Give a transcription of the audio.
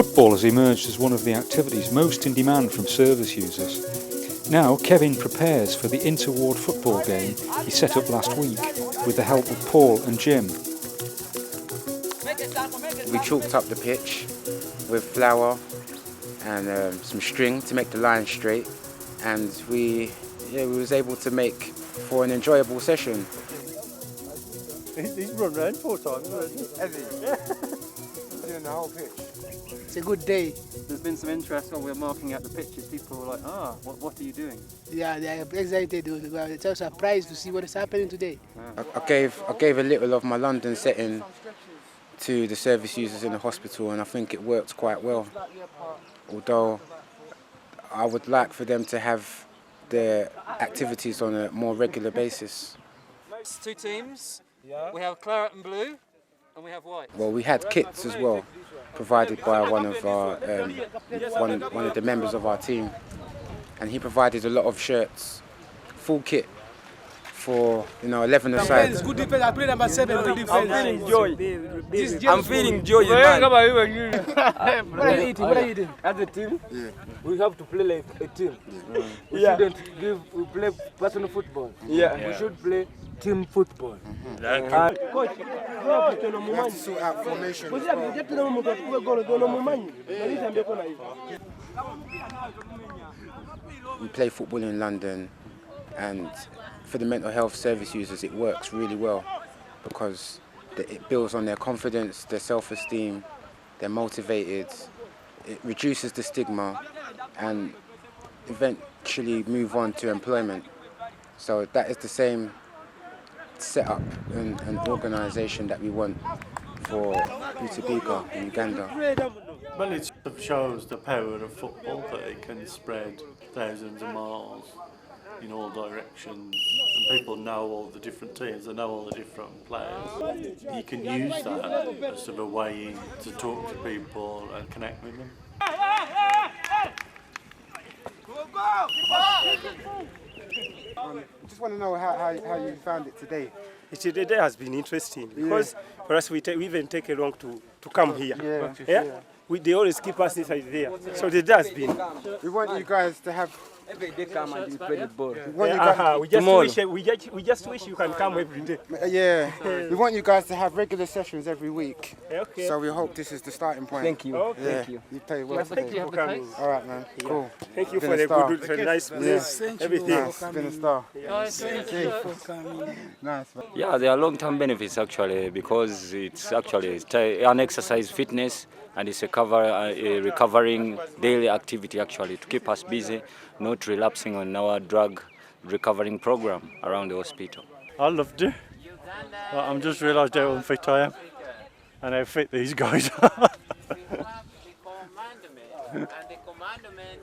Football has emerged as one of the activities most in demand from service users. Now Kevin prepares for the inter-ward football game he set up last week with the help of Paul and Jim. We chalked up the pitch with flour and some string to make the line straight, and we was able to make for an enjoyable session. He's run around 4 times already. Has he? Yeah. Doing the whole pitch. It's a good day. There's been some interest when we're marking out the pitches. People were like, what are you doing? Yeah, they are excited. It's a surprise to see what is happening today. I gave a little of my London setting to the service users in the hospital, and I think it worked quite well. Although I would like for them to have their activities on a more regular basis. It's 2 teams. We have claret and blue, and we have white. Well, we had kits as well, provided by one of one of the members of our team, and he provided a lot of shirts, full kit for 11 aside. It's good defense. I play number 7. Good defense. I'm feeling joy. I'm feeling joy, man. What are you eating? What are you eating? As a team, we have to play like a team. We shouldn't play personal football. We should play team football. Coach, we have to sort out formation as well. We play football in London, and for the mental health service users it works really well because it builds on their confidence, their self-esteem, they're motivated, it reduces the stigma and eventually move on to employment. So that is the same setup and organisation that we want for Utabika in Uganda. Well, it shows the power of football, that it can spread thousands of miles in all directions, and people know all the different teams, they know all the different players. You can use that as sort of a way in to talk to people and connect with them. Just want to know how you found it today. Today has been interesting because for us we even take a long to come here. They always keep us inside there. So the day has been. We want you guys to have. Every day come and you play the ball. We just wish you can come every day. We want you guys to have regular sessions every week. Okay. So we hope this is the starting point. Thank you. Okay. Thank you. You play well today. Thank you for coming. All right, man. Cool. Thank you for the good, nice place. Everything. Nice. It's been a star. Thank you for coming. Nice, man. Yeah, there are long-term benefits actually because it's actually an exercise fitness and it's a recovering daily activity actually to keep us busy, not relapsing on our drug recovering program around the hospital. I loved it. I'm just realised how unfit I am and how fit these guys are. And the commandment